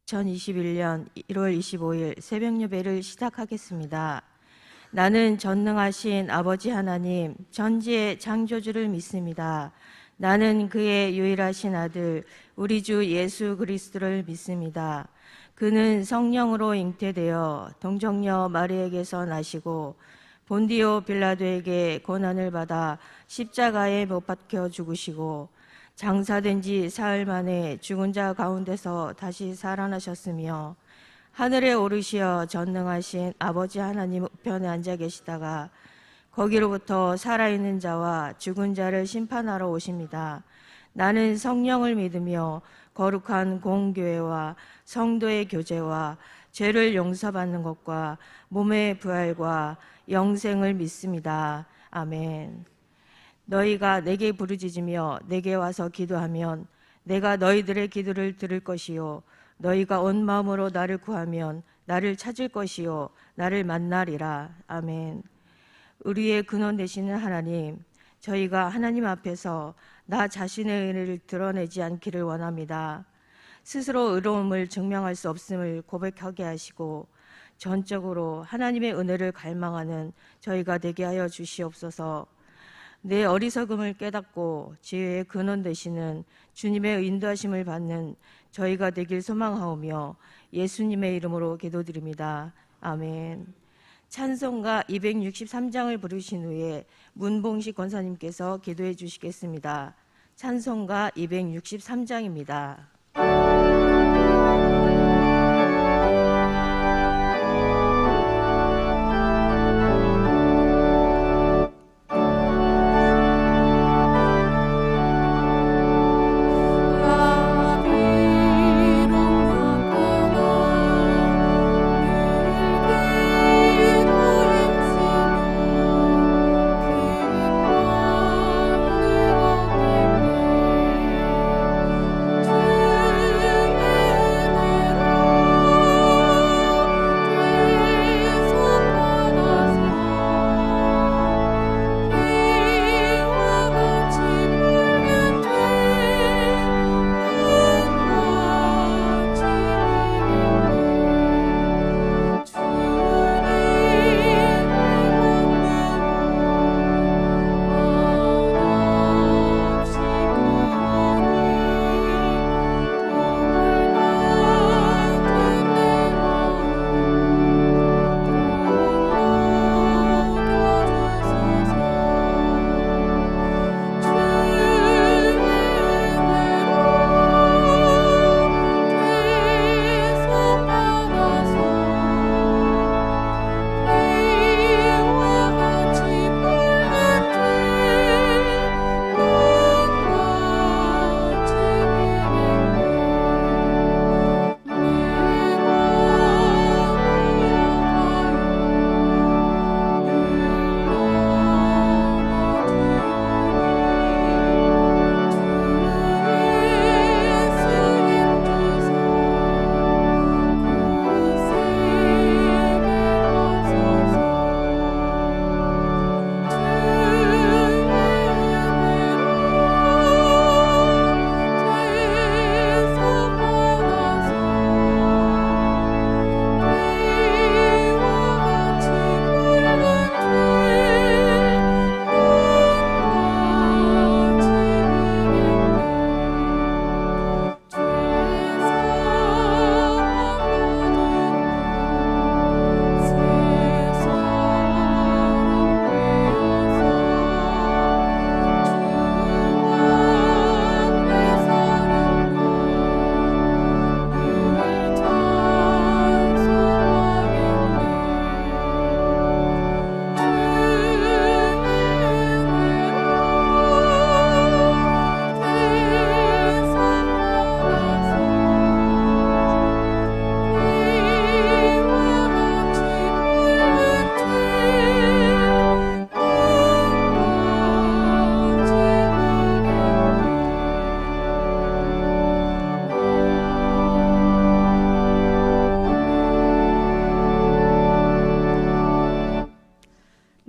2021년 1월 25일 새벽 예배를 시작하겠습니다. 나는 전능하신 아버지 하나님 전지의 창조주를 믿습니다. 나는 그의 유일하신 아들 우리 주 예수 그리스도를 믿습니다. 그는 성령으로 잉태되어 동정녀 마리에게서 나시고 본디오 빌라도에게 고난을 받아 십자가에 못 박혀 죽으시고 장사된 지 사흘 만에 죽은 자 가운데서 다시 살아나셨으며 하늘에 오르시어 전능하신 아버지 하나님 우편에 앉아 계시다가 거기로부터 살아있는 자와 죽은 자를 심판하러 오십니다. 나는 성령을 믿으며 거룩한 공교회와 성도의 교제와 죄를 용서받는 것과 몸의 부활과 영생을 믿습니다. 아멘. 너희가 내게 부르짖으며 내게 와서 기도하면 내가 너희들의 기도를 들을 것이요 너희가 온 마음으로 나를 구하면 나를 찾을 것이요 나를 만나리라. 아멘. 우리의 근원 되시는 하나님, 저희가 하나님 앞에서 나 자신의 은혜를 드러내지 않기를 원합니다. 스스로 의로움을 증명할 수 없음을 고백하게 하시고 전적으로 하나님의 은혜를 갈망하는 저희가 되게 하여 주시옵소서. 내 어리석음을 깨닫고 지혜의 근원 되시는 주님의 인도하심을 받는 저희가 되길 소망하오며 예수님의 이름으로 기도드립니다. 아멘. 찬송가 263장을 부르신 후에 문봉식 권사님께서 기도해 주시겠습니다. 찬송가 263장입니다.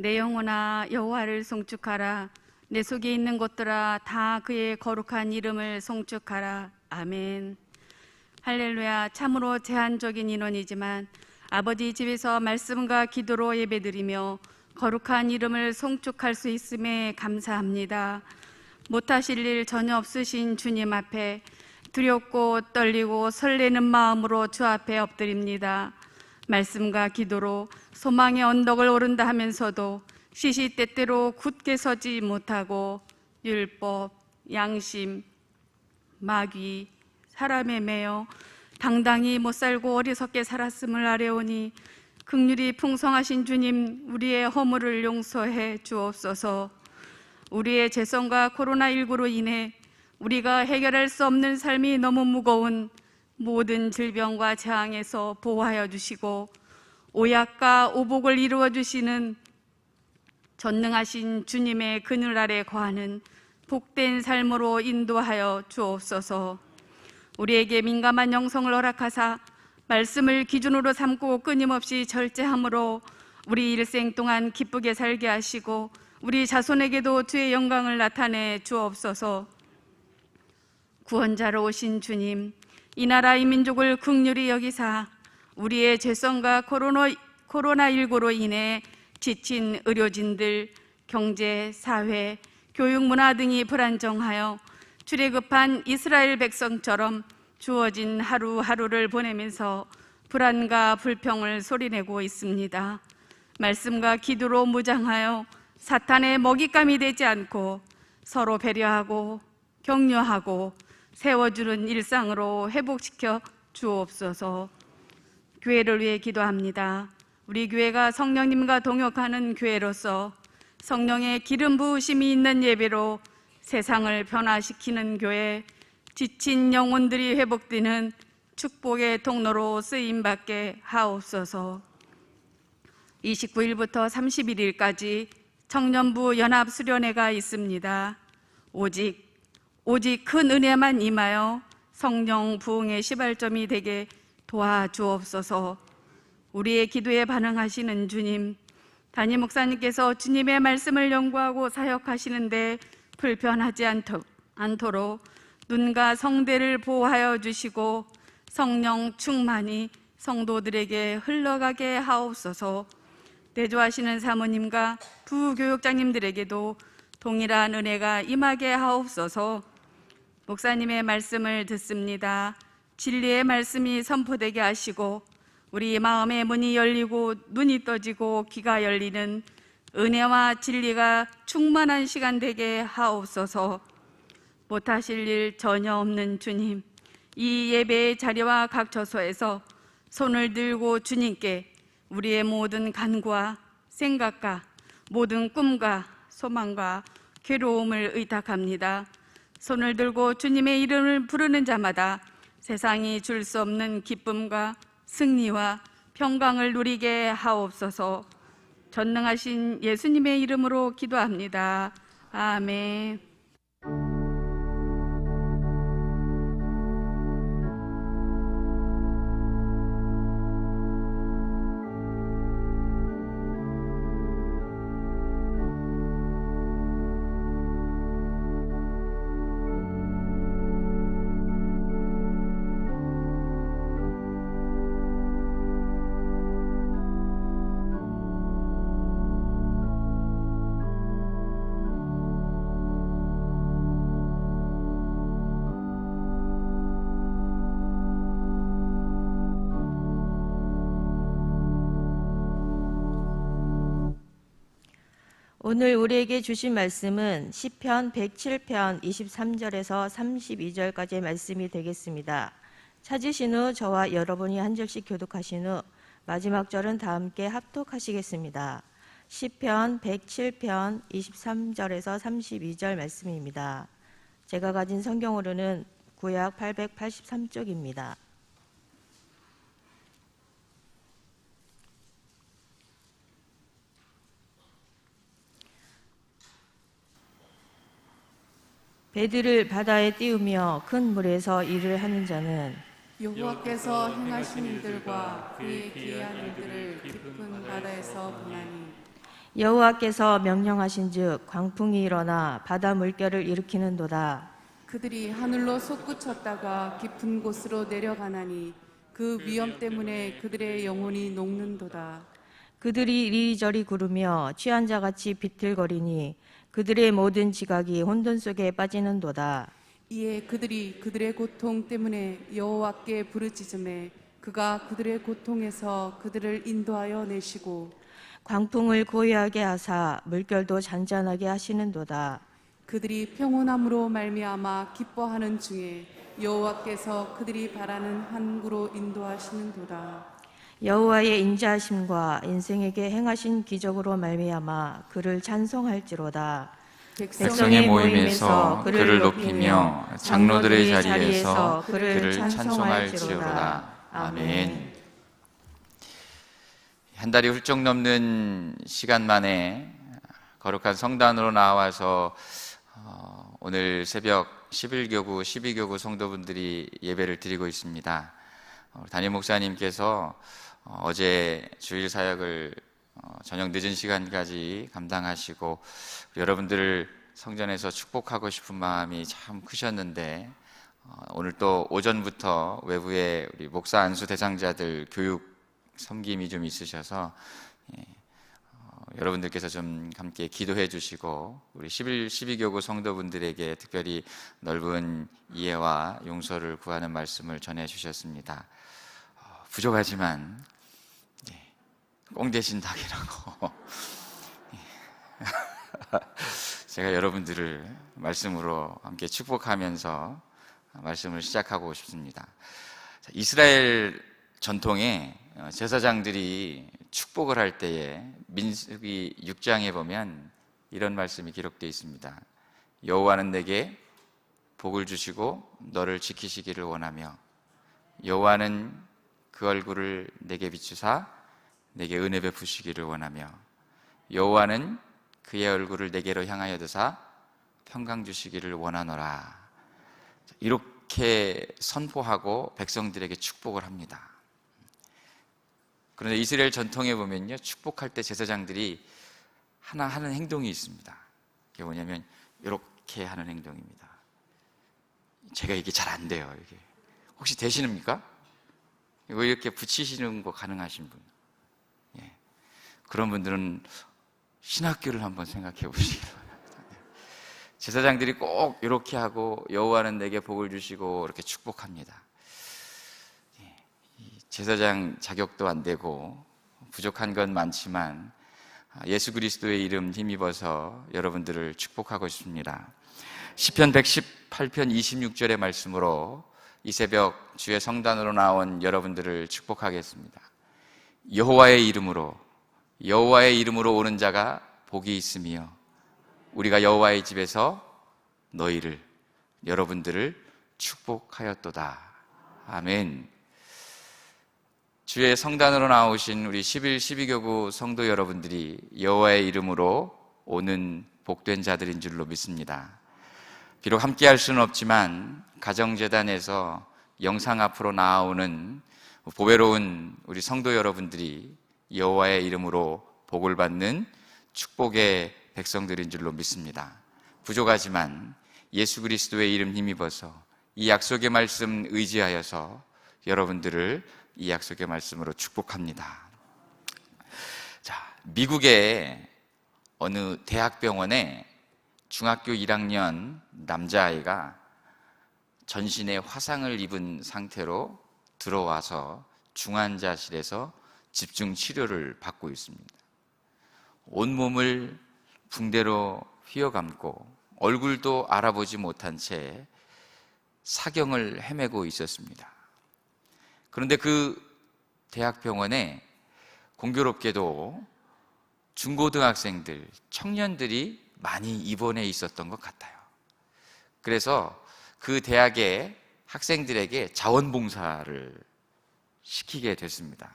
내 영혼아 여호와를 송축하라. 내 속에 있는 것들아 다 그의 거룩한 이름을 송축하라. 아멘. 할렐루야. 참으로 제한적인 인원이지만 아버지 집에서 말씀과 기도로 예배드리며 거룩한 이름을 송축할 수 있음에 감사합니다. 못하실 일 전혀 없으신 주님 앞에 두렵고 떨리고 설레는 마음으로 주 앞에 엎드립니다. 말씀과 기도로 소망의 언덕을 오른다 하면서도 시시때때로 굳게 서지 못하고 율법, 양심, 마귀, 사람에 매여 당당히 못 살고 어리석게 살았음을 아뢰오니 긍휼이 풍성하신 주님, 우리의 허물을 용서해 주옵소서. 우리의 죄성과 코로나19로 인해 우리가 해결할 수 없는 삶이 너무 무거운 모든 질병과 재앙에서 보호하여 주시고 오약과 오복을 이루어 주시는 전능하신 주님의 그늘 아래 거하는 복된 삶으로 인도하여 주옵소서. 우리에게 민감한 영성을 허락하사 말씀을 기준으로 삼고 끊임없이 절제함으로 우리 일생 동안 기쁘게 살게 하시고 우리 자손에게도 주의 영광을 나타내 주옵소서. 구원자로 오신 주님, 이 나라 이 민족을 긍휼히 여기사 우리의 죄성과 코로나19로 인해 지친 의료진들, 경제, 사회, 교육, 문화 등이 불안정하여 출애굽한 이스라엘 백성처럼 주어진 하루하루를 보내면서 불안과 불평을 소리내고 있습니다. 말씀과 기도로 무장하여 사탄의 먹잇감이 되지 않고 서로 배려하고 격려하고 세워주는 일상으로 회복시켜 주옵소서. 교회를 위해 기도합니다. 우리 교회가 성령님과 동역하는 교회로서 성령의 기름 부으심이 있는 예배로 세상을 변화시키는 교회, 지친 영혼들이 회복되는 축복의 통로로 쓰임받게 하옵소서. 29일부터 31일까지 청년부 연합수련회가 있습니다. 오직 큰 은혜만 임하여 성령 부흥의 시발점이 되게 도와주옵소서. 우리의 기도에 반응하시는 주님, 담임 목사님께서 주님의 말씀을 연구하고 사역하시는데 불편하지 않도록 눈과 성대를 보호하여 주시고 성령 충만히 성도들에게 흘러가게 하옵소서. 대조하시는 사모님과 부교육장님들에게도 동일한 은혜가 임하게 하옵소서. 목사님의 말씀을 듣습니다. 진리의 말씀이 선포되게 하시고 우리 마음의 문이 열리고 눈이 떠지고 귀가 열리는 은혜와 진리가 충만한 시간 되게 하옵소서. 못하실 일 전혀 없는 주님, 이 예배의 자리와 각 처소에서 손을 들고 주님께 우리의 모든 간구와 생각과 모든 꿈과 소망과 괴로움을 의탁합니다. 손을 들고 주님의 이름을 부르는 자마다 세상이 줄 수 없는 기쁨과 승리와 평강을 누리게 하옵소서. 전능하신 예수님의 이름으로 기도합니다. 아멘. 오늘 우리에게 주신 말씀은 시편 107편 23절에서 32절까지의 말씀이 되겠습니다. 찾으신 후 저와 여러분이 한 절씩 교독하신 후 마지막 절은 다 함께 합독하시겠습니다. 시편 107편 23절에서 32절 말씀입니다. 제가 가진 성경으로는 구약 883쪽입니다. 배들을 바다에 띄우며 큰 물에서 일을 하는 자는 여호와께서 행하신 일들과 그의 기이한 일들을 깊은 바다에서 보나니 여호와께서 명령하신즉 광풍이 일어나 바다 물결을 일으키는도다. 그들이 하늘로 솟구쳤다가 깊은 곳으로 내려가나니 그 위험 때문에 그들의 영혼이 녹는도다. 그들이 이리저리 구르며 취한 자같이 비틀거리니 그들의 모든 지각이 혼돈 속에 빠지는도다. 이에 그들이 그들의 고통 때문에 여호와께 부르짖음에 그가 그들의 고통에서 그들을 인도하여 내시고 광풍을 고요하게 하사 물결도 잔잔하게 하시는도다. 그들이 평온함으로 말미암아 기뻐하는 중에 여호와께서 그들이 바라는 항구로 인도하시는도다. 여호와의 인자하심과 인생에게 행하신 기적으로 말미암아 그를 찬송할지로다. 백성의 모임에서 그를 높이며 장로들의 자리에서 그를 찬송할지로다. 아멘. 한 달이 훌쩍 넘는 시간 만에 거룩한 성단으로 나와서 오늘 새벽 11교구, 12교구 성도분들이 예배를 드리고 있습니다. 담임 목사님께서 어제 주일 사역을 저녁 늦은 시간까지 감당하시고 여러분들을 성전에서 축복하고 싶은 마음이 참 크셨는데 오늘 또 오전부터 외부에 우리 목사 안수 대상자들 교육 섬김이 좀 있으셔서 여러분들께서 좀 함께 기도해 주시고 우리 12교구 성도분들에게 특별히 넓은 이해와 용서를 구하는 말씀을 전해 주셨습니다. 부족하지만 꽁 대신 닭이라고 제가 여러분들을 말씀으로 함께 축복하면서 말씀을 시작하고 싶습니다. 이스라엘 전통에 제사장들이 축복을 할 때에 민수기 6장에 보면 이런 말씀이 기록되어 있습니다. 여호와는 내게 복을 주시고 너를 지키시기를 원하며 여호와는 그 얼굴을 내게 비추사 내게 은혜 베푸시기를 원하며 여호와는 그의 얼굴을 내게로 향하여 드사 평강 주시기를 원하노라. 이렇게 선포하고 백성들에게 축복을 합니다. 그런데 이스라엘 전통에 보면요, 축복할 때 제사장들이 하나 하는 행동이 있습니다. 그게 뭐냐면 이렇게 하는 행동입니다. 제가 이게 잘 안 돼요. 이게 혹시 되시는입니까? 이거 이렇게 붙이시는 거 가능하신 분? 예. 그런 분들은 신학교를 한번 생각해 보시기 바랍니다. 제사장들이 꼭 이렇게 하고 여호와는 내게 복을 주시고 이렇게 축복합니다. 제사장 자격도 안 되고 부족한 건 많지만 예수 그리스도의 이름 힘입어서 여러분들을 축복하고 싶습니다. 시편 118편 26절의 말씀으로 이 새벽 주의 성단으로 나온 여러분들을 축복하겠습니다. 여호와의 이름으로 오는 자가 복이 있으며 우리가 여호와의 집에서 너희를 여러분들을 축복하였도다. 아멘. 주의 성단으로 나오신 우리 11, 12교구 성도 여러분들이 여호와의 이름으로 오는 복된 자들인 줄로 믿습니다. 비록 함께 할 수는 없지만 가정재단에서 영상 앞으로 나오는 보배로운 우리 성도 여러분들이 여호와의 이름으로 복을 받는 축복의 백성들인 줄로 믿습니다. 부족하지만 예수 그리스도의 이름 힘입어서 이 약속의 말씀 의지하여서 여러분들을 이 약속의 말씀으로 축복합니다. 자, 미국의 어느 대학병원에 중학교 1학년 남자아이가 전신에 화상을 입은 상태로 들어와서 중환자실에서 집중 치료를 받고 있습니다. 온몸을 붕대로 휘어감고 얼굴도 알아보지 못한 채 사경을 헤매고 있었습니다. 그런데 그 대학병원에 공교롭게도 중고등학생들, 청년들이 많이 입원해 있었던 것 같아요. 그래서 그 대학의 학생들에게 자원봉사를 시키게 됐습니다.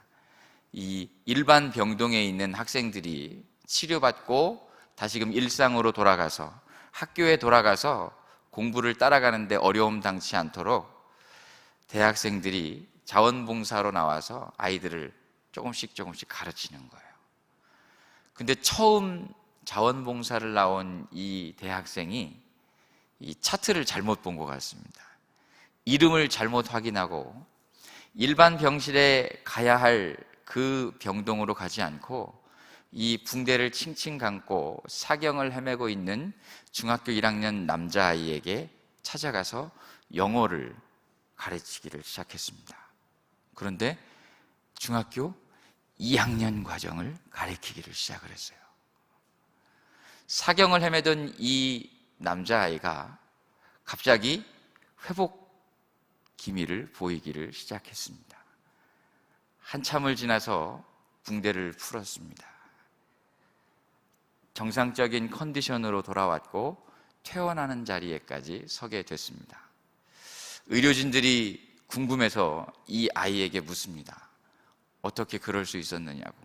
이 일반 병동에 있는 학생들이 치료받고 다시금 일상으로 돌아가서 학교에 돌아가서 공부를 따라가는데 어려움 당치 않도록 대학생들이 자원봉사로 나와서 아이들을 조금씩 가르치는 거예요. 근데 처음 자원봉사를 나온 이 대학생이 이 차트를 잘못 본 것 같습니다. 이름을 잘못 확인하고 일반 병실에 가야 할 그 병동으로 가지 않고 이 붕대를 칭칭 감고 사경을 헤매고 있는 중학교 1학년 남자아이에게 찾아가서 영어를 가르치기를 시작했습니다. 그런데 중학교 2학년 과정을 가르치기를 시작을 했어요. 사경을 헤매던 이 남자아이가 갑자기 회복 기미를 보이기를 시작했습니다. 한참을 지나서 붕대를 풀었습니다. 정상적인 컨디션으로 돌아왔고 퇴원하는 자리에까지 서게 됐습니다. 의료진들이 궁금해서 이 아이에게 묻습니다. 어떻게 그럴 수 있었느냐고.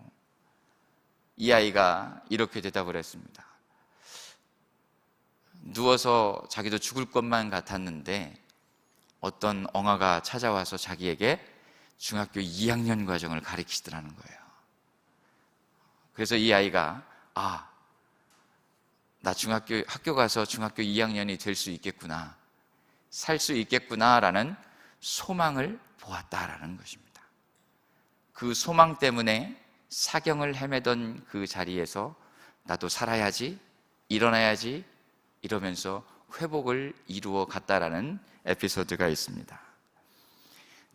이 아이가 이렇게 대답을 했습니다. 누워서 자기도 죽을 것만 같았는데 어떤 엉아가 찾아와서 자기에게 중학교 2학년 과정을 가르치더라는 거예요. 그래서 이 아이가 나 학교 가서 중학교 2학년이 될 수 있겠구나, 살 수 있겠구나라는 소망을 보았다라는 것입니다. 그 소망 때문에 사경을 헤매던 그 자리에서 나도 살아야지, 일어나야지 이러면서 회복을 이루어 갔다라는 에피소드가 있습니다.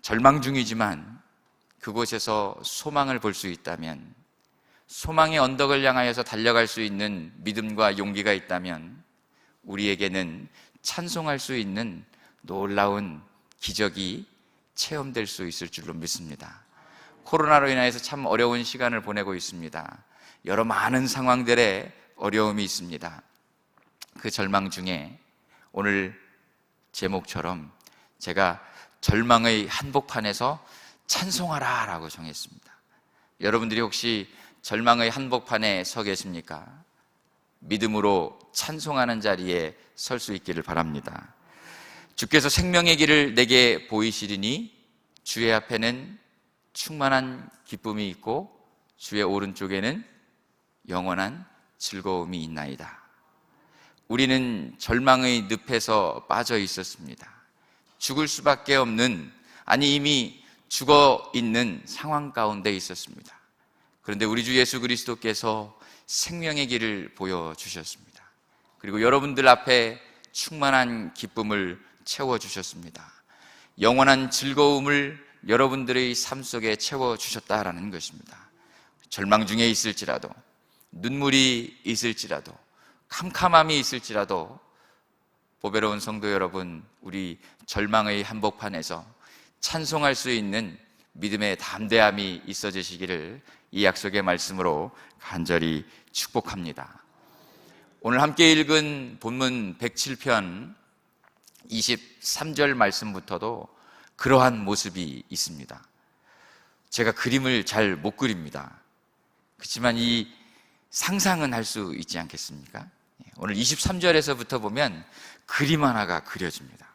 절망 중이지만 그곳에서 소망을 볼 수 있다면, 소망의 언덕을 향하여서 달려갈 수 있는 믿음과 용기가 있다면 우리에게는 찬송할 수 있는 놀라운 기적이 체험될 수 있을 줄로 믿습니다. 코로나로 인해서 참 어려운 시간을 보내고 있습니다. 여러 많은 상황들에 어려움이 있습니다. 그 절망 중에 오늘 제목처럼 제가 절망의 한복판에서 찬송하라 라고 정했습니다. 여러분들이 혹시 절망의 한복판에 서 계십니까? 믿음으로 찬송하는 자리에 설 수 있기를 바랍니다. 주께서 생명의 길을 내게 보이시리니 주의 앞에는 충만한 기쁨이 있고 주의 오른쪽에는 영원한 즐거움이 있나이다. 우리는 절망의 늪에서 빠져 있었습니다. 죽을 수밖에 없는, 아니 이미 죽어 있는 상황 가운데 있었습니다. 그런데 우리 주 예수 그리스도께서 생명의 길을 보여주셨습니다. 그리고 여러분들 앞에 충만한 기쁨을 채워주셨습니다. 영원한 즐거움을 여러분들의 삶 속에 채워주셨다라는 것입니다. 절망 중에 있을지라도, 눈물이 있을지라도, 캄캄함이 있을지라도 보배로운 성도 여러분, 우리 절망의 한복판에서 찬송할 수 있는 믿음의 담대함이 있어지시기를 이 약속의 말씀으로 간절히 축복합니다. 오늘 함께 읽은 본문 107편 23절 말씀부터도 그러한 모습이 있습니다. 제가 그림을 잘 못 그립니다. 그렇지만 이 상상은 할 수 있지 않겠습니까? 오늘 23절에서부터 보면 그림 하나가 그려집니다.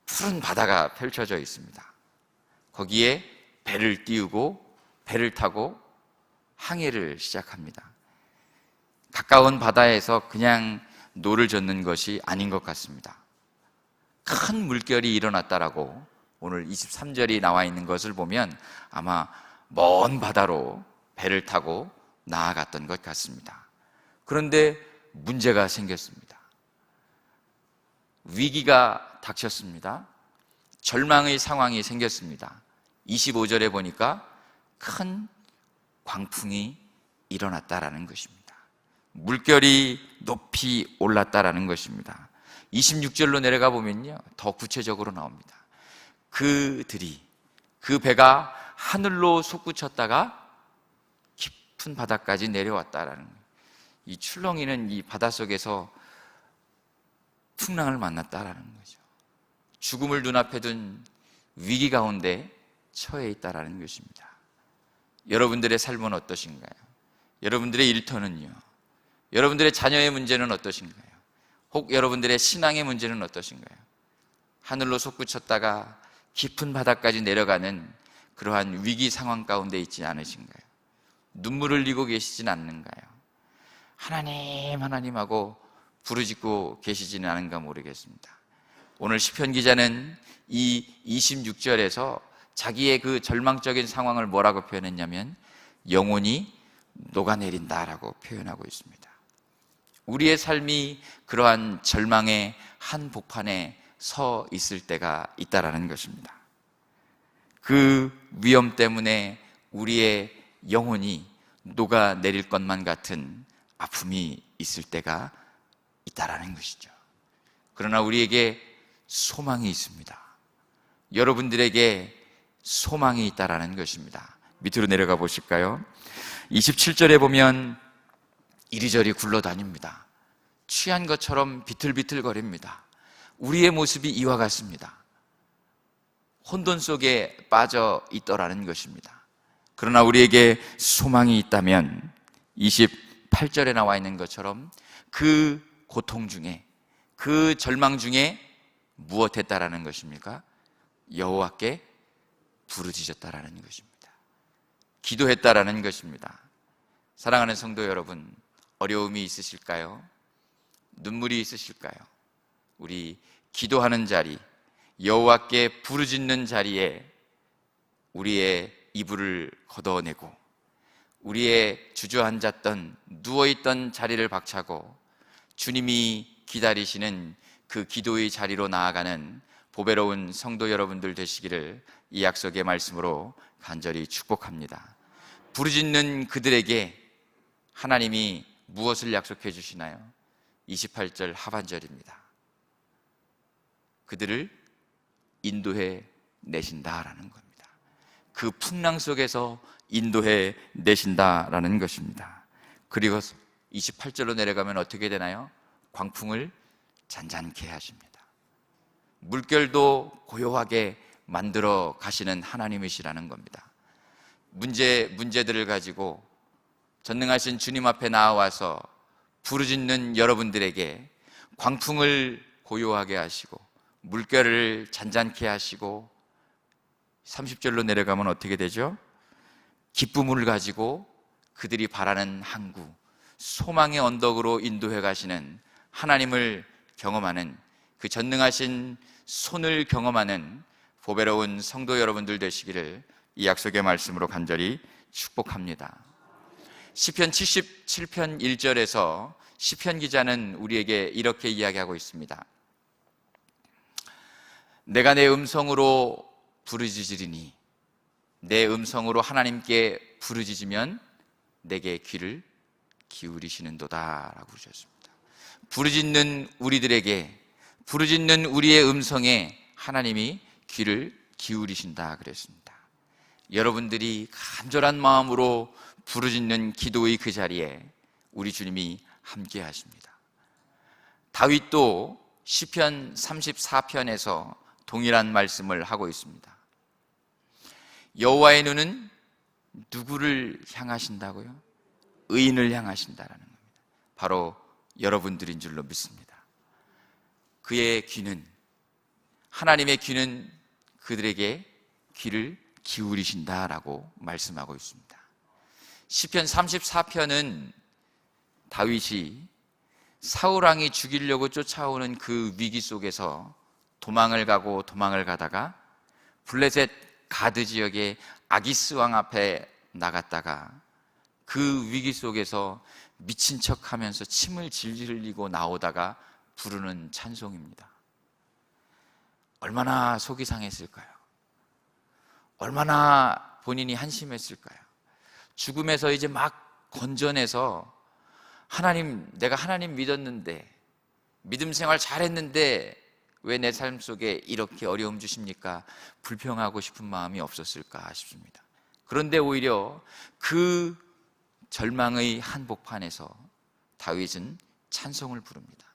푸른 바다가 펼쳐져 있습니다. 거기에 배를 띄우고 배를 타고 항해를 시작합니다. 가까운 바다에서 그냥 노를 젓는 것이 아닌 것 같습니다. 큰 물결이 일어났다라고 오늘 23절이 나와 있는 것을 보면 아마 먼 바다로 배를 타고 나아갔던 것 같습니다. 그런데 문제가 생겼습니다. 위기가 닥쳤습니다. 절망의 상황이 생겼습니다. 25절에 보니까 큰 광풍이 일어났다라는 것입니다. 물결이 높이 올랐다라는 것입니다. 26절로 내려가 보면요, 더 구체적으로 나옵니다. 그 배가 하늘로 솟구쳤다가 깊은 바다까지 내려왔다라는 거예요. 이 출렁이는 이 바닷속에서 풍랑을 만났다라는 거죠. 죽음을 눈앞에 둔 위기 가운데 처해 있다라는 것입니다. 여러분들의 삶은 어떠신가요? 여러분들의 일터는요? 여러분들의 자녀의 문제는 어떠신가요? 혹 여러분들의 신앙의 문제는 어떠신가요? 하늘로 솟구쳤다가 깊은 바다까지 내려가는 그러한 위기 상황 가운데 있지 않으신가요? 눈물을 흘리고 계시진 않는가요? 하나님 하나님하고 부르짖고 계시지는 않은가 모르겠습니다. 오늘 시편 기자는 이 26절에서 자기의 그 절망적인 상황을 뭐라고 표현했냐면 영혼이 녹아내린다라고 표현하고 있습니다. 우리의 삶이 그러한 절망의 한복판에 서 있을 때가 있다라는 것입니다. 그 위험 때문에 우리의 영혼이 녹아내릴 것만 같은 아픔이 있을 때가 있다라는 것이죠. 그러나 우리에게 소망이 있습니다. 여러분들에게 소망이 있다라는 것입니다. 밑으로 내려가 보실까요? 27절에 보면 이리저리 굴러다닙니다. 취한 것처럼 비틀비틀거립니다. 우리의 모습이 이와 같습니다. 혼돈 속에 빠져 있더라는 것입니다. 그러나 우리에게 소망이 있다면 28절에 나와 있는 것처럼 그 고통 중에, 그 절망 중에 무엇했다라는 것입니까? 여호와께 부르짖었다라는 것입니다. 기도했다라는 것입니다. 사랑하는 성도 여러분, 어려움이 있으실까요? 눈물이 있으실까요? 우리 기도하는 자리, 여호와께 부르짖는 자리에 우리의 이불을 걷어내고 우리의 주저앉았던 누워있던 자리를 박차고 주님이 기다리시는 그 기도의 자리로 나아가는 보배로운 성도 여러분들 되시기를 이 약속의 말씀으로 간절히 축복합니다. 부르짖는 그들에게 하나님이 무엇을 약속해 주시나요? 28절 하반절입니다. 그들을 인도해 내신다라는 겁니다. 그 풍랑 속에서 인도해 내신다라는 것입니다. 그리고 28절로 내려가면 어떻게 되나요? 광풍을 잔잔케 하십니다. 물결도 고요하게 만들어 가시는 하나님이시라는 겁니다. 문제들을 가지고 전능하신 주님 앞에 나와서 부르짖는 여러분들에게 광풍을 고요하게 하시고 물결을 잔잔케 하시고 30절로 내려가면 어떻게 되죠? 기쁨을 가지고 그들이 바라는 항구, 소망의 언덕으로 인도해 가시는 하나님을 경험하는, 그 전능하신 손을 경험하는 보배로운 성도 여러분들 되시기를 이 약속의 말씀으로 간절히 축복합니다. 시편 77편 1절에서 시편 기자는 우리에게 이렇게 이야기하고 있습니다. 내가 내 음성으로 부르짖으리니, 내 음성으로 하나님께 부르짖으면 내게 귀를 기울이시는도다 라고 그러셨습니다. 부르짖는 우리들에게, 부르짖는 우리의 음성에 하나님이 귀를 기울이신다 그랬습니다. 여러분들이 간절한 마음으로 부르짖는 기도의 그 자리에 우리 주님이 함께 하십니다. 다윗도 시편 34편에서 동일한 말씀을 하고 있습니다. 여호와의 눈은 누구를 향하신다고요? 의인을 향하신다라는 겁니다. 바로 여러분들인 줄로 믿습니다. 그의 귀는, 하나님의 귀는 그들에게 귀를 기울이신다라고 말씀하고 있습니다. 시편 34편은 다윗이 사울왕이 죽이려고 쫓아오는 그 위기 속에서 도망을 가다가 블레셋 가드 지역의 아기스 왕 앞에 나갔다가 그 위기 속에서 미친 척하면서 침을 질질 흘리고 나오다가 부르는 찬송입니다. 얼마나 속이 상했을까요? 얼마나 본인이 한심했을까요? 죽음에서 이제 막 건져내서 하나님, 내가 하나님 믿었는데, 믿음 생활 잘했는데 왜 내 삶 속에 이렇게 어려움 주십니까? 불평하고 싶은 마음이 없었을까 싶습니다. 그런데 오히려 그 절망의 한복판에서 다윗은 찬송을 부릅니다.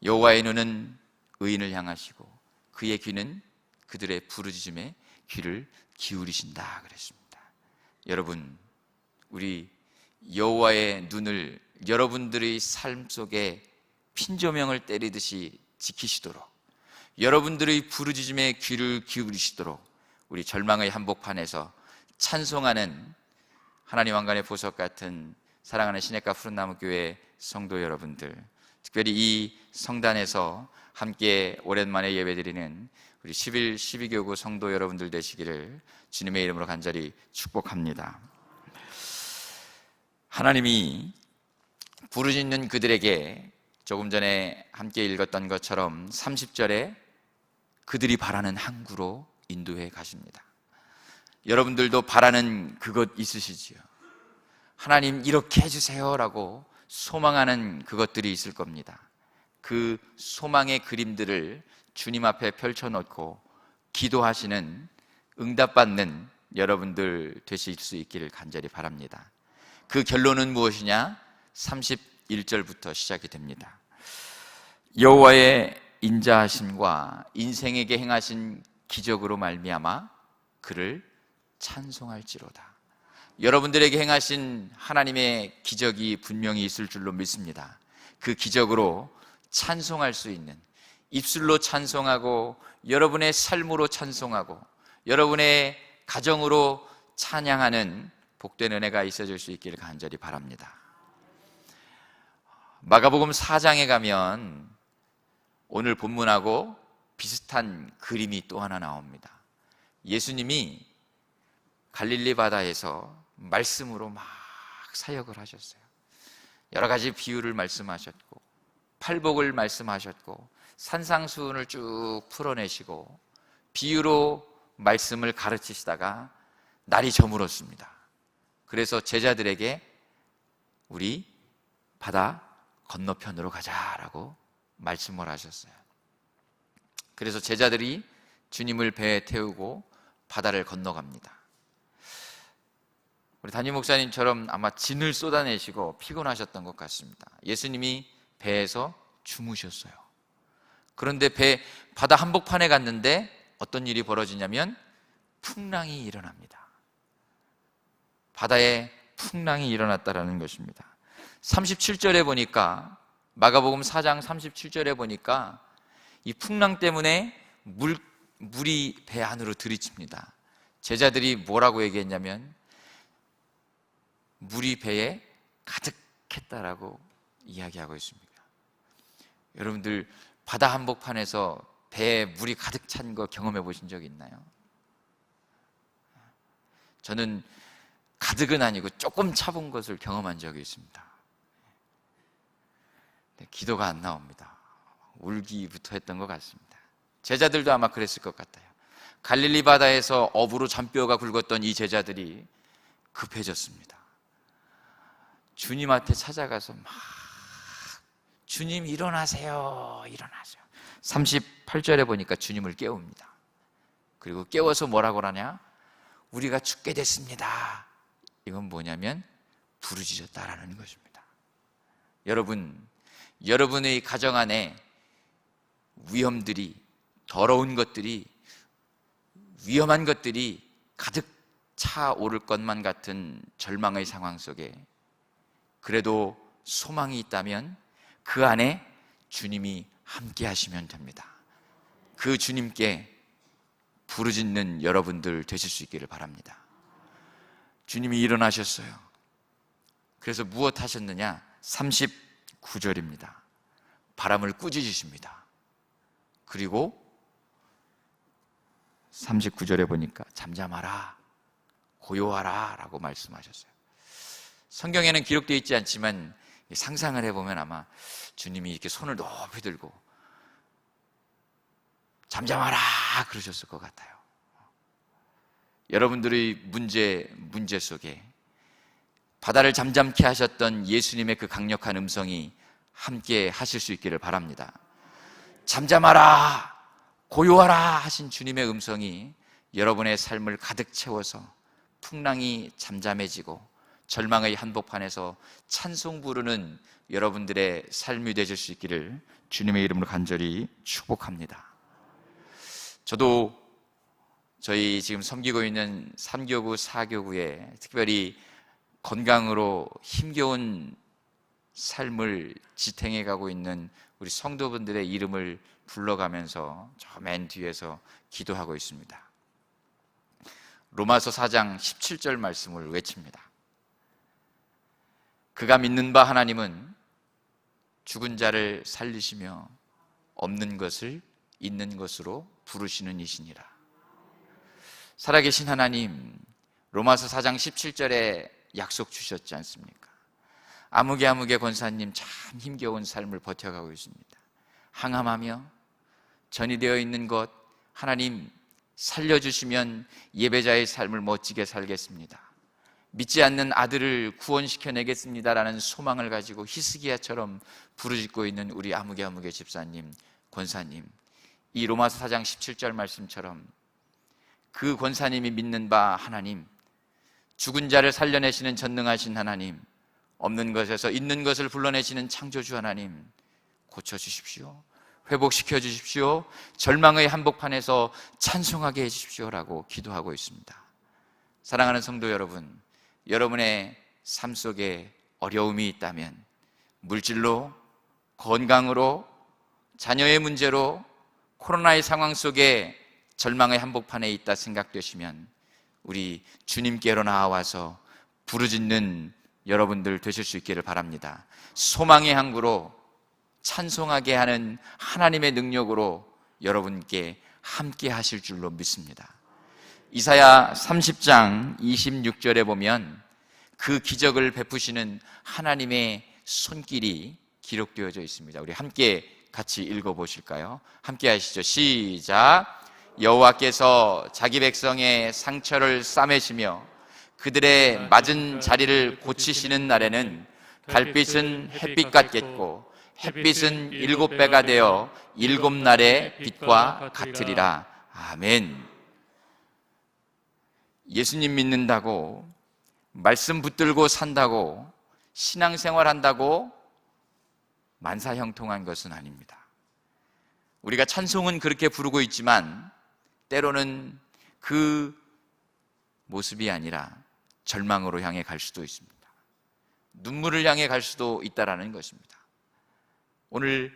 여호와의 눈은 의인을 향하시고 그의 귀는 그들의 부르짖음에 귀를 기울이신다 그랬습니다. 여러분, 우리 여호와의 눈을 여러분들의 삶 속에 핀조명을 때리듯이 지키시도록, 여러분들의 부르짖음에 귀를 기울이시도록 우리 절망의 한복판에서 찬송하는 하나님 왕관의 보석 같은 사랑하는 시냇가 푸른나무 교회 성도 여러분들, 특별히 이 성단에서 함께 오랜만에 예배드리는 우리 12교구 성도 여러분들 되시기를 주님의 이름으로 간절히 축복합니다. 하나님이 부르짖는 그들에게 조금 전에 함께 읽었던 것처럼 30절에 그들이 바라는 항구로 인도해 가십니다. 여러분들도 바라는 그것 있으시지요? 하나님 이렇게 해주세요라고 소망하는 그것들이 있을 겁니다. 그 소망의 그림들을 주님 앞에 펼쳐놓고 기도하시는, 응답받는 여러분들 되실 수 있기를 간절히 바랍니다. 그 결론은 무엇이냐? 31절부터 시작이 됩니다. 여호와의 인자하심과 인생에게 행하신 기적으로 말미암아 그를 찬송할지로다. 여러분들에게 행하신 하나님의 기적이 분명히 있을 줄로 믿습니다. 그 기적으로 찬송할 수 있는, 입술로 찬송하고 여러분의 삶으로 찬송하고 여러분의 가정으로 찬양하는 복된 은혜가 있어질 수 있기를 간절히 바랍니다. 마가복음 4장에 가면 오늘 본문하고 비슷한 그림이 또 하나 나옵니다. 예수님이 갈릴리 바다에서 말씀으로 막 사역을 하셨어요. 여러 가지 비유를 말씀하셨고 팔복을 말씀하셨고 산상수훈을 쭉 풀어내시고 비유로 말씀을 가르치시다가 날이 저물었습니다. 그래서 제자들에게 우리 바다 건너편으로 가자라고 말씀을 하셨어요. 그래서 제자들이 주님을 배에 태우고 바다를 건너갑니다. 우리 담임 목사님처럼 아마 진을 쏟아내시고 피곤하셨던 것 같습니다. 예수님이 배에서 주무셨어요. 그런데 바다 한복판에 갔는데 어떤 일이 벌어지냐면 풍랑이 일어납니다. 바다에 풍랑이 일어났다라는 것입니다. 37절에 보니까, 마가복음 4장 37절에 보니까 이 풍랑 때문에 물이 배 안으로 들이칩니다. 제자들이 뭐라고 얘기했냐면 물이 배에 가득했다라고 이야기하고 있습니다. 여러분들 바다 한복판에서 배에 물이 가득 찬 거 경험해 보신 적 있나요? 저는 가득은 아니고 조금 차본 것을 경험한 적이 있습니다. 기도가 안 나옵니다. 울기부터 했던 것 같습니다. 제자들도 아마 그랬을 것 같아요. 갈릴리 바다에서 어부로 잔뼈가 굵었던 이 제자들이 급해졌습니다. 주님한테 찾아가서 막 주님 일어나세요, 일어나세요. 38절에 보니까 주님을 깨웁니다. 그리고 깨워서 뭐라고 하냐? 우리가 죽게 됐습니다. 이건 뭐냐면 부르짖었다라는 것입니다. 여러분, 여러분의 가정 안에 위험들이, 더러운 것들이, 위험한 것들이 가득 차오를 것만 같은 절망의 상황 속에 그래도 소망이 있다면 그 안에 주님이 함께 하시면 됩니다. 그 주님께 부르짖는 여러분들 되실 수 있기를 바랍니다. 주님이 일어나셨어요. 그래서 무엇 하셨느냐? 39절입니다. 바람을 꾸짖으십니다. 그리고 39절에 보니까 잠잠하라, 고요하라 라고 말씀하셨어요. 성경에는 기록되어 있지 않지만 상상을 해보면 아마 주님이 이렇게 손을 높이 들고 잠잠하라 그러셨을 것 같아요. 여러분들의 문제 속에 바다를 잠잠케 하셨던 예수님의 그 강력한 음성이 함께 하실 수 있기를 바랍니다. 잠잠하라, 고요하라 하신 주님의 음성이 여러분의 삶을 가득 채워서 풍랑이 잠잠해지고 절망의 한복판에서 찬송 부르는 여러분들의 삶이 되실 수 있기를 주님의 이름으로 간절히 축복합니다. 저도 저희 지금 섬기고 있는 3교구, 4교구에 특별히 건강으로 힘겨운 삶을 지탱해 가고 있는 우리 성도분들의 이름을 불러가면서 저 맨 뒤에서 기도하고 있습니다. 로마서 4장 17절 말씀을 외칩니다. 그가 믿는 바 하나님은 죽은 자를 살리시며 없는 것을 있는 것으로 부르시는 이시니라. 살아계신 하나님, 로마서 4장 17절에 약속 주셨지 않습니까? 아무개 권사님 참 힘겨운 삶을 버텨가고 있습니다. 항암하며 전이 되어 있는 것 하나님 살려주시면 예배자의 삶을 멋지게 살겠습니다. 믿지 않는 아들을 구원시켜내겠습니다라는 소망을 가지고 히스기야처럼 부르짖고 있는 우리 아무개 집사님, 권사님, 이 로마서 4장 17절 말씀처럼 그 권사님이 믿는 바 하나님, 죽은 자를 살려내시는 전능하신 하나님, 없는 것에서 있는 것을 불러내시는 창조주 하나님, 고쳐주십시오, 회복시켜 주십시오, 절망의 한복판에서 찬송하게 해주십시오라고 기도하고 있습니다. 사랑하는 성도 여러분, 여러분의 삶 속에 어려움이 있다면 물질로, 건강으로, 자녀의 문제로, 코로나의 상황 속에 절망의 한복판에 있다 생각되시면 우리 주님께로 나와서 부르짖는 여러분들 되실 수 있기를 바랍니다. 소망의 항구로 찬송하게 하는 하나님의 능력으로 여러분께 함께 하실 줄로 믿습니다. 이사야 30장 26절에 보면 그 기적을 베푸시는 하나님의 손길이 기록되어져 있습니다. 우리 함께 같이 읽어보실까요? 함께 하시죠. 시작. 여호와께서 자기 백성의 상처를 싸매시며 그들의 맞은 자리를 고치시는 날에는 달빛은 햇빛 같겠고 햇빛은 7배가 되어 7날의 빛과 같으리라. 아멘. 예수님 믿는다고, 말씀 붙들고 산다고, 신앙생활 한다고 만사형통한 것은 아닙니다. 우리가 찬송은 그렇게 부르고 있지만 때로는 그 모습이 아니라 절망으로 향해 갈 수도 있습니다. 눈물을 향해 갈 수도 있다라는 것입니다. 오늘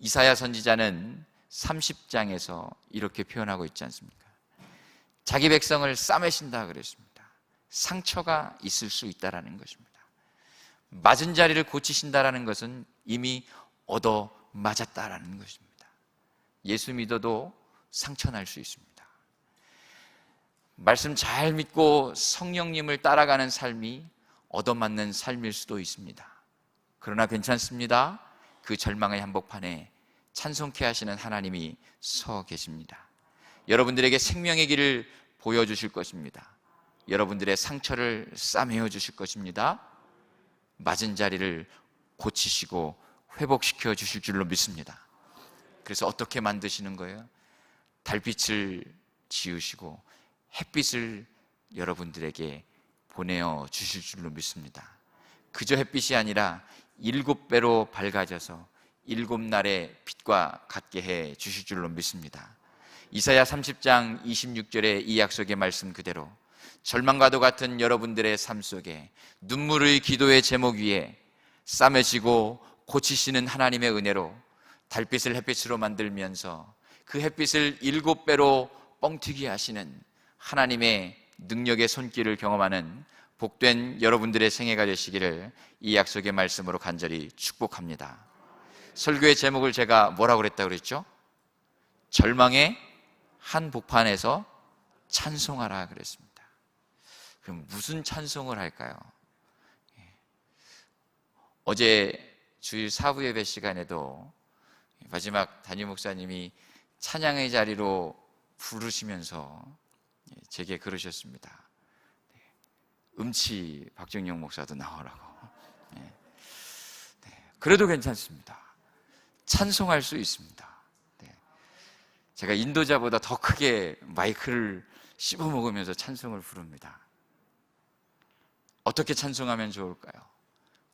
이사야 선지자는 30장에서 이렇게 표현하고 있지 않습니까? 자기 백성을 싸매신다 그랬습니다. 상처가 있을 수 있다라는 것입니다. 맞은 자리를 고치신다라는 것은 이미 얻어 맞았다라는 것입니다. 예수 믿어도 상처 날 수 있습니다. 말씀 잘 믿고 성령님을 따라가는 삶이 얻어맞는 삶일 수도 있습니다. 그러나 괜찮습니다. 그 절망의 한복판에 찬송케 하시는 하나님이 서 계십니다. 여러분들에게 생명의 길을 보여주실 것입니다. 여러분들의 상처를 싸매어 주실 것입니다. 맞은 자리를 고치시고 회복시켜 주실 줄로 믿습니다. 그래서 어떻게 만드시는 거예요? 달빛을 지으시고 햇빛을 여러분들에게 보내어 주실 줄로 믿습니다. 그저 햇빛이 아니라 7배로 밝아져서 7날의 빛과 같게 해 주실 줄로 믿습니다. 이사야 30장 26절의 이 약속의 말씀 그대로 절망과도 같은 여러분들의 삶 속에 눈물의 기도의 제목 위에 싸매시고 고치시는 하나님의 은혜로 달빛을 햇빛으로 만들면서 그 햇빛을 7배로 뻥튀기 하시는 하나님의 능력의 손길을 경험하는 복된 여러분들의 생애가 되시기를 이 약속의 말씀으로 간절히 축복합니다. 설교의 제목을 제가 뭐라고 그랬다고 그랬죠? 절망의 한복판에서 찬송하라 그랬습니다. 그럼 무슨 찬송을 할까요? 어제 주일 사부 예배 시간에도 마지막 담임 목사님이 찬양의 자리로 부르시면서 제게 그러셨습니다. 음치 박정영 목사도 나오라고. 그래도 괜찮습니다. 찬송할 수 있습니다. 제가 인도자보다 더 크게 마이크를 씹어먹으면서 찬송을 부릅니다. 어떻게 찬송하면 좋을까요?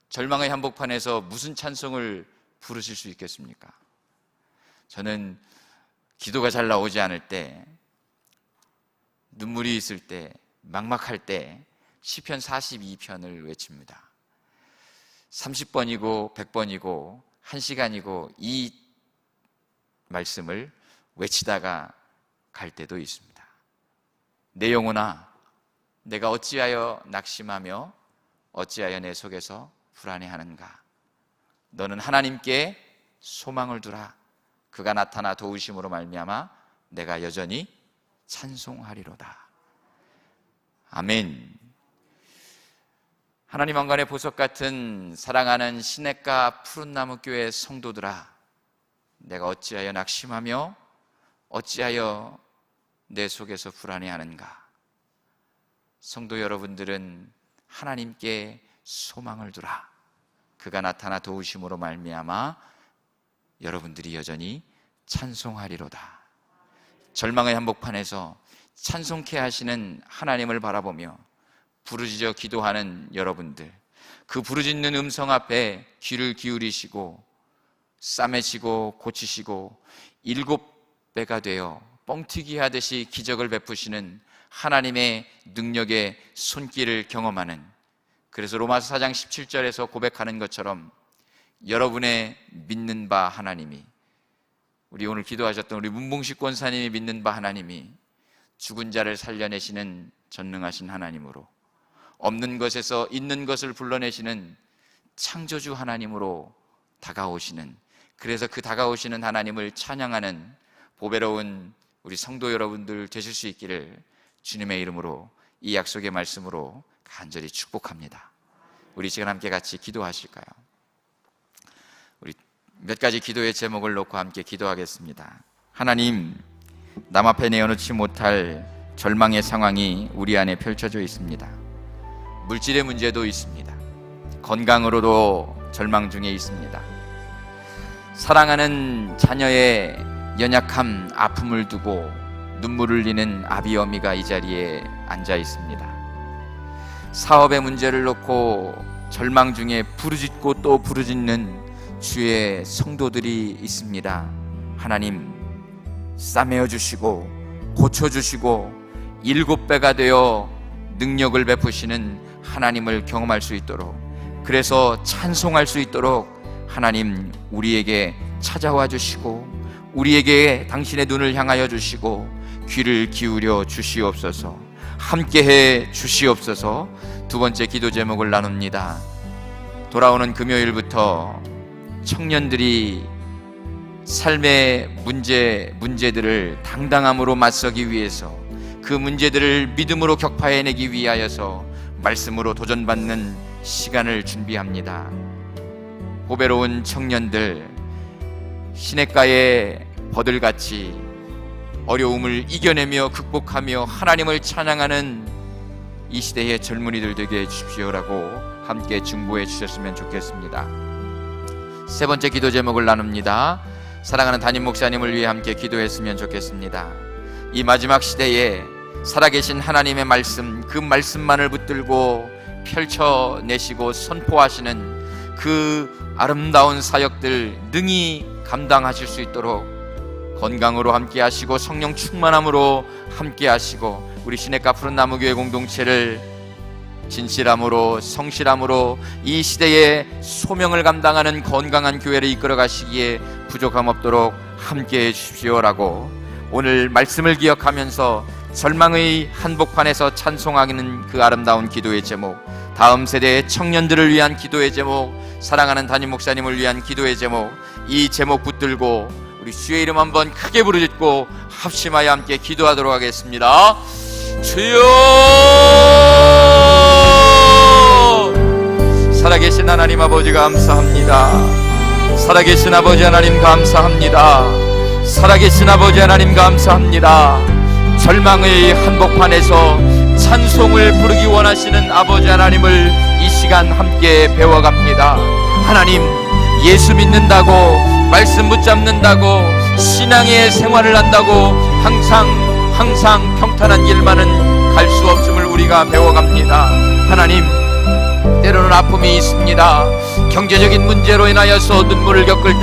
절망의 한복판에서 무슨 찬송을 부르실 수 있겠습니까? 저는 기도가 잘 나오지 않을 때, 눈물이 있을 때, 막막할 때 시편 42편을 외칩니다. 30번이고 100번이고 1시간이고 이 말씀을 외치다가 갈 때도 있습니다. 내 영혼아, 내가 어찌하여 낙심하며 어찌하여 내 속에서 불안해하는가? 너는 하나님께 소망을 두라. 그가 나타나 도우심으로 말미암아 내가 여전히 찬송하리로다. 아멘. 하나님 왕관의 보석 같은 사랑하는 시냇가 푸른나무 교회 성도들아, 내가 어찌하여 낙심하며 어찌하여 내 속에서 불안해하는가? 성도 여러분들은 하나님께 소망을 두라. 그가 나타나 도우심으로 말미암아 여러분들이 여전히 찬송하리로다. 절망의 한복판에서 찬송케 하시는 하나님을 바라보며 부르짖어 기도하는 여러분들, 그 부르짖는 음성 앞에 귀를 기울이시고 싸매시고 고치시고 7배가 되어 뻥튀기 하듯이 기적을 베푸시는 하나님의 능력의 손길을 경험하는, 그래서 로마서 4장 17절에서 고백하는 것처럼 여러분의 믿는 바 하나님이, 우리 오늘 기도하셨던 우리 문봉식 권사님이 믿는 바 하나님이 죽은 자를 살려내시는 전능하신 하나님으로, 없는 것에서 있는 것을 불러내시는 창조주 하나님으로 다가오시는, 그래서 그 다가오시는 하나님을 찬양하는 보배로운 우리 성도 여러분들 되실 수 있기를 주님의 이름으로, 이 약속의 말씀으로 간절히 축복합니다. 우리 시간 함께 같이 기도하실까요? 우리 몇 가지 기도의 제목을 놓고 함께 기도하겠습니다. 하나님, 남 앞에 내어놓지 못할 절망의 상황이 우리 안에 펼쳐져 있습니다. 물질의 문제도 있습니다. 건강으로도 절망 중에 있습니다. 사랑하는 자녀의 연약함, 아픔을 두고 눈물을 흘리는 아비 어미가 이 자리에 앉아 있습니다. 사업의 문제를 놓고 절망 중에 부르짖고 또 부르짖는 주의 성도들이 있습니다. 하나님, 싸매어 주시고 고쳐주시고 7배가 되어 능력을 베푸시는 하나님을 경험할 수 있도록, 그래서 찬송할 수 있도록 하나님 우리에게 찾아와 주시고 우리에게 당신의 눈을 향하여 주시고 귀를 기울여 주시옵소서. 함께해 주시옵소서. 두 번째 기도 제목을 나눕니다. 돌아오는 금요일부터 청년들이 삶의 문제들을 당당함으로 맞서기 위해서, 그 문제들을 믿음으로 격파해내기 위하여서 말씀으로 도전받는 시간을 준비합니다. 보배로운 청년들, 시냇가의 버들같이 어려움을 이겨내며 극복하며 하나님을 찬양하는 이 시대의 젊은이들 되게 해주십시오라고 함께 중보해 주셨으면 좋겠습니다. 세 번째 기도 제목을 나눕니다. 사랑하는 담임 목사님을 위해 함께 기도했으면 좋겠습니다. 이 마지막 시대에 살아계신 하나님의 말씀, 그 말씀만을 붙들고 펼쳐내시고 선포하시는 그 아름다운 사역들 능히 감당하실 수 있도록 건강으로 함께 하시고 성령 충만함으로 함께 하시고, 우리 시냇가 푸른나무교회 공동체를 진실함으로 성실함으로 이 시대의 소명을 감당하는 건강한 교회를 이끌어 가시기에 부족함 없도록 함께 해 주십시오라고, 오늘 말씀을 기억하면서 절망의 한복판에서 찬송하기는 그 아름다운 기도의 제목, 다음 세대의 청년들을 위한 기도의 제목, 사랑하는 담임 목사님을 위한 기도의 제목, 이 제목 붙들고 우리 주의 이름 한번 크게 부르짖고 합심하여 함께 기도하도록 하겠습니다. 주여! 살아계신 하나님 아버지 감사합니다. 살아계신 아버지 하나님 감사합니다. 살아계신 아버지 하나님 감사합니다. 절망의 한복판에서 찬송을 부르기 원하시는 아버지 하나님을 이 시간 함께 배워갑니다. 하나님, 예수 믿는다고, 말씀 붙잡는다고, 신앙의 생활을 한다고 항상 평탄한 길만은 갈 수 없음을 우리가 배워갑니다. 하나님, 때로는 아픔이 있습니다. 경제적인 문제로 인하여서 눈물을 겪을 때